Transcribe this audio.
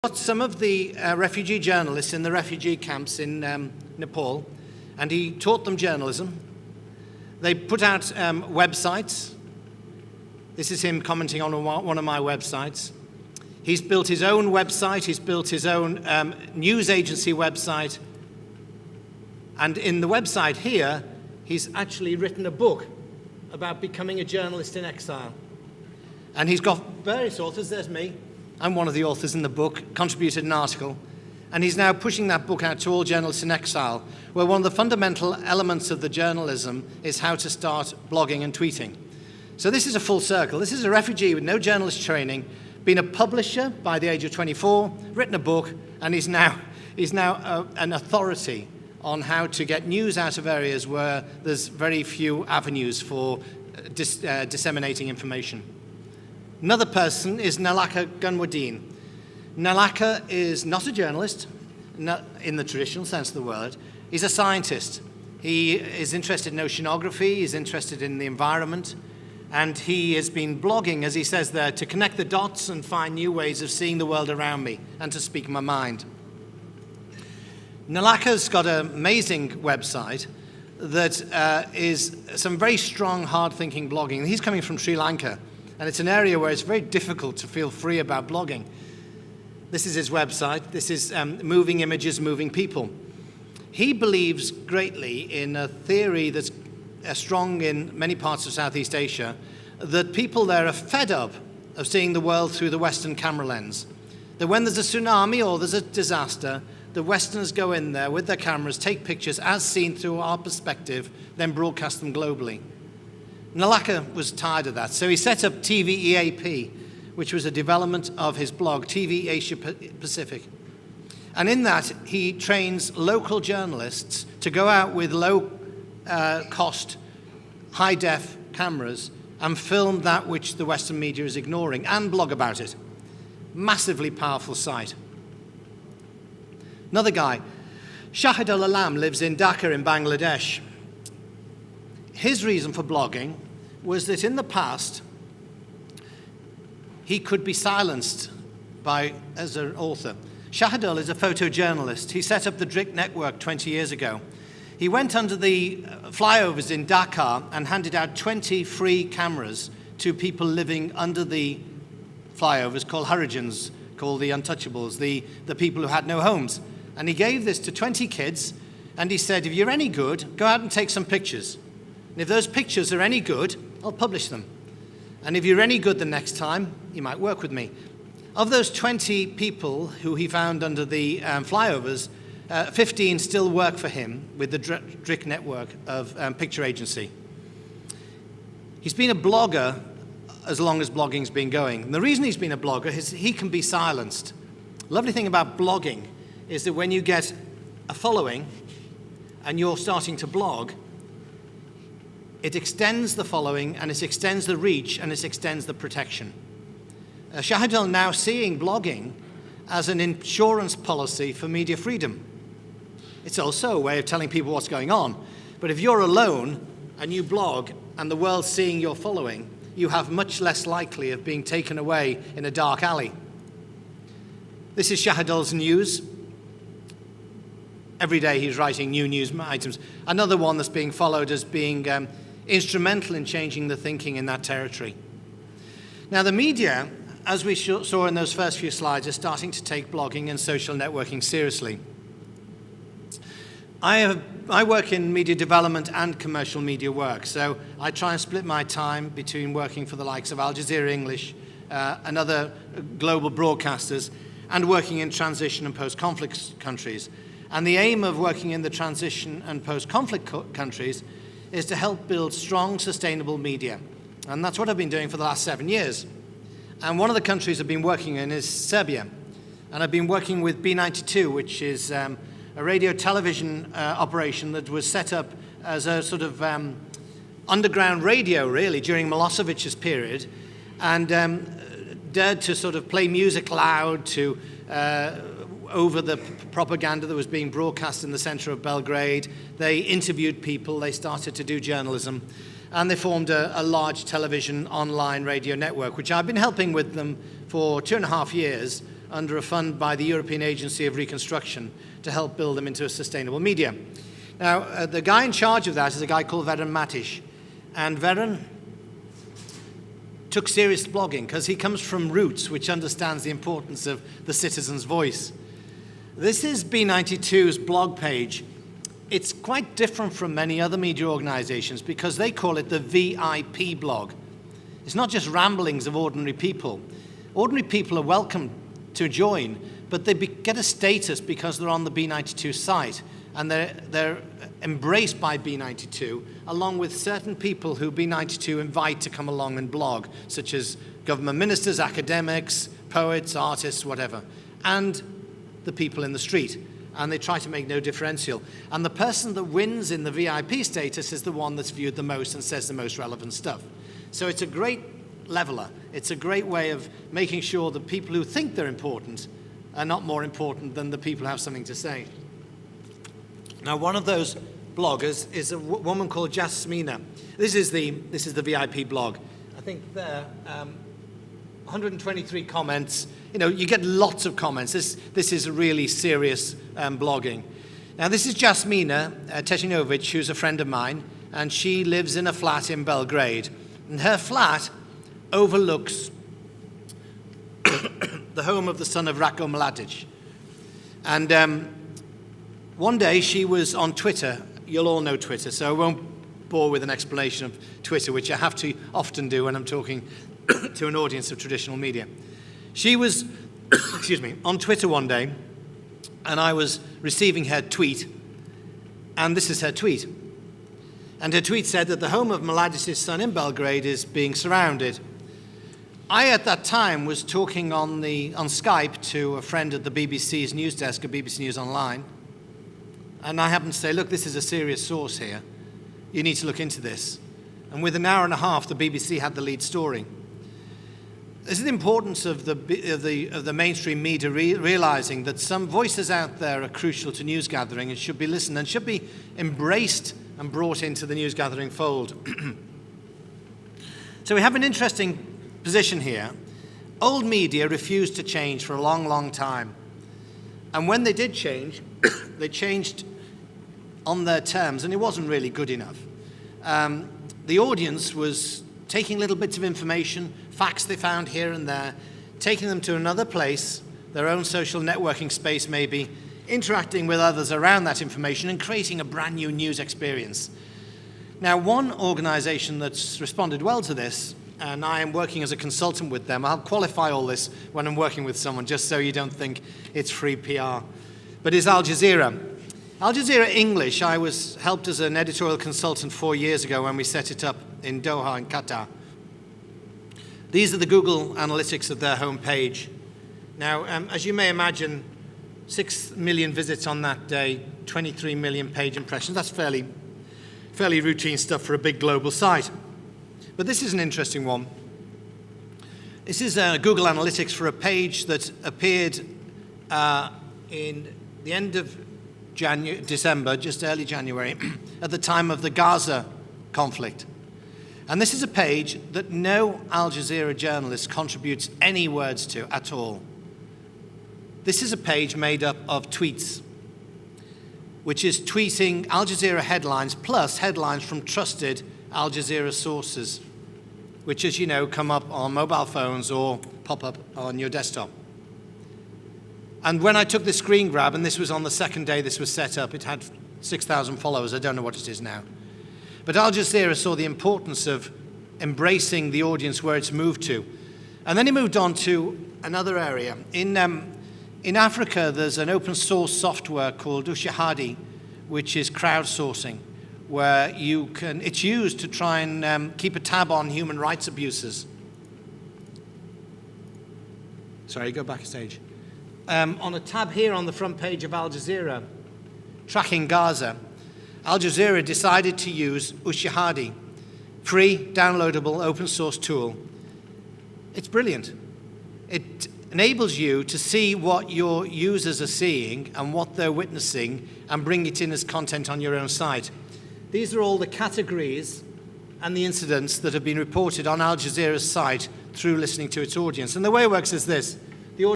Got some of the refugee journalists in the refugee camps in Nepal, and he taught them journalism. They put out websites. This is him commenting on one of my websites. He's built his own website. He's built his own news agency website. And in the website here, he's actually written a book about becoming a journalist in exile. And he's got various authors. There's me. I'm one of the authors in the book, contributed an article, and he's now pushing that book out to all journalists in exile, where one of the fundamental elements of the journalism is how to start blogging and tweeting. So this is a full circle. This is a refugee with no journalist training, been a publisher by the age of 24, written a book, and he's now an authority on how to get news out of areas where there's very few avenues for disseminating information. Another person is Nalaka Gunwadeen. Nalaka is not a journalist, in the traditional sense of the word. He's a scientist. He is interested in oceanography, he's interested in the environment, and he has been blogging, as he says there, to connect the dots and find new ways of seeing the world around me and to speak my mind. Nalaka's got an amazing website that is some very strong, hard-thinking blogging. He's coming from Sri Lanka. And it's an area where it's very difficult to feel free about blogging. This is his website. This is moving images, moving people. He believes greatly in a theory that's strong in many parts of Southeast Asia, that people there are fed up of seeing the world through the Western camera lens. That when there's a tsunami or there's a disaster, the Westerners go in there with their cameras, take pictures as seen through our perspective, then broadcast them globally. Nalaka was tired of that, so he set up TVEAP, which was a development of his blog, TV Asia Pacific. And in that, he trains local journalists to go out with low-cost, high-def cameras and film that which the Western media is ignoring, and blog about it. Massively powerful site. Another guy, Shahidul Alam, lives in Dhaka in Bangladesh. His reason for blogging was that in the past, he could be silenced as an author. Shahidul is a photojournalist. He set up the Drick network 20 years ago. He went under the flyovers in Dhaka and handed out 20 free cameras to people living under the flyovers called Harijans, called the untouchables, the people who had no homes. And he gave this to 20 kids, and he said, if you're any good, go out and take some pictures. And if those pictures are any good, I'll publish them. And if you're any good the next time, you might work with me. Of those 20 people who he found under the flyovers, 15 still work for him with the Drick network of picture agency. He's been a blogger as long as blogging's been going. And the reason he's been a blogger is he can be silenced. The lovely thing about blogging is that when you get a following and you're starting to blog, it extends the following, and it extends the reach, and it extends the protection. Shahidul now seeing blogging as an insurance policy for media freedom. It's also a way of telling people what's going on. But if you're alone and you blog and the world's seeing your following, you have much less likely of being taken away in a dark alley. This is Shahidul's news. Every day he's writing new news items. Another one that's being followed as being instrumental in changing the thinking in that territory. Now the media, as we saw in those first few slides, is starting to take blogging and social networking seriously. I work in media development and commercial media work, so I try and split my time between working for the likes of Al Jazeera English and other global broadcasters, and working in transition and post-conflict countries. And the aim of working in the transition and post-conflict countries is to help build strong, sustainable media. And that's what I've been doing for the last 7 years. And one of the countries I've been working in is Serbia. And I've been working with B92, which is a radio television operation that was set up as a sort of underground radio, really, during Milosevic's period, and dared to sort of play music loud to over the propaganda that was being broadcast in the center of Belgrade. They interviewed people, they started to do journalism, and they formed a large television online radio network, which I've been helping with them for 2.5 years under a fund by the European Agency of Reconstruction to help build them into a sustainable media. Now, the guy in charge of that is a guy called Veron Matish. And Veron took serious blogging because he comes from Roots, which understands the importance of the citizen's voice. This is B92's blog page. It's quite different from many other media organizations because they call it the VIP blog. It's not just ramblings of ordinary people. Ordinary people are welcome to join, but they get a status because they're on the B92 site, and they're embraced by B92, along with certain people who B92 invite to come along and blog, such as government ministers, academics, poets, artists, whatever, and the people in the street. And they try to make no differential. And the person that wins in the VIP status is the one that's viewed the most and says the most relevant stuff. So it's a great leveler. It's a great way of making sure that people who think they're important are not more important than the people who have something to say. Now, one of those bloggers is a woman called Jasmina. This is the VIP blog. I think there 123 comments. You know, you get lots of comments. This is really serious blogging. Now, this is Jasmina Tesinovic, who's a friend of mine, and she lives in a flat in Belgrade. And her flat overlooks the home of the son of Ratko Mladic. And one day she was on Twitter. You'll all know Twitter, so I won't bore with an explanation of Twitter, which I have to often do when I'm talking to an audience of traditional media. She was, on Twitter one day, and I was receiving her tweet, and this is her tweet. And her tweet said that the home of Mladic's son in Belgrade is being surrounded. I, at that time, was talking on Skype to a friend at the BBC's news desk at BBC News Online, and I happened to say, look, this is a serious source here. You need to look into this. And within an hour and a half, the BBC had the lead story. This is the importance of the mainstream media realizing that some voices out there are crucial to news gathering and should be listened and should be embraced and brought into the news gathering fold. So we have an interesting position here. Old media refused to change for a long, long time. And when they did change, they changed on their terms, and it wasn't really good enough. The audience was taking little bits of information, facts they found here and there, taking them to another place, their own social networking space maybe, interacting with others around that information and creating a brand new news experience. Now, one organization that's responded well to this, and I am working as a consultant with them, I'll qualify all this when I'm working with someone just so you don't think it's free PR, but is Al Jazeera. Al Jazeera English, I was helped as an editorial consultant 4 years ago when we set it up in Doha in Qatar. These are the Google analytics of their homepage. Now, as you may imagine, 6 million visits on that day, 23 million page impressions. That's fairly routine stuff for a big global site. But this is an interesting one. This is Google Analytics for a page that appeared in the end of December, just early January, at the time of the Gaza conflict. And this is a page that no Al Jazeera journalist contributes any words to at all. This is a page made up of tweets, which is tweeting Al Jazeera headlines plus headlines from trusted Al Jazeera sources, which, as you know, come up on mobile phones or pop up on your desktop. And when I took the screen grab, and this was on the second day this was set up, it had 6,000 followers. I don't know what it is now. But Al Jazeera saw the importance of embracing the audience where it's moved to. And then he moved on to another area. In Africa, there's an open source software called Ushahadi, which is crowdsourcing, where it's used to try and keep a tab on human rights abuses. Sorry, go back a stage. On a tab here on the front page of Al Jazeera, tracking Gaza, Al Jazeera decided to use Ushahadi, free, downloadable, open source tool. It's brilliant. It enables you to see what your users are seeing and what they're witnessing and bring it in as content on your own site. These are all the categories and the incidents that have been reported on Al Jazeera's site through listening to its audience. And the way it works is this.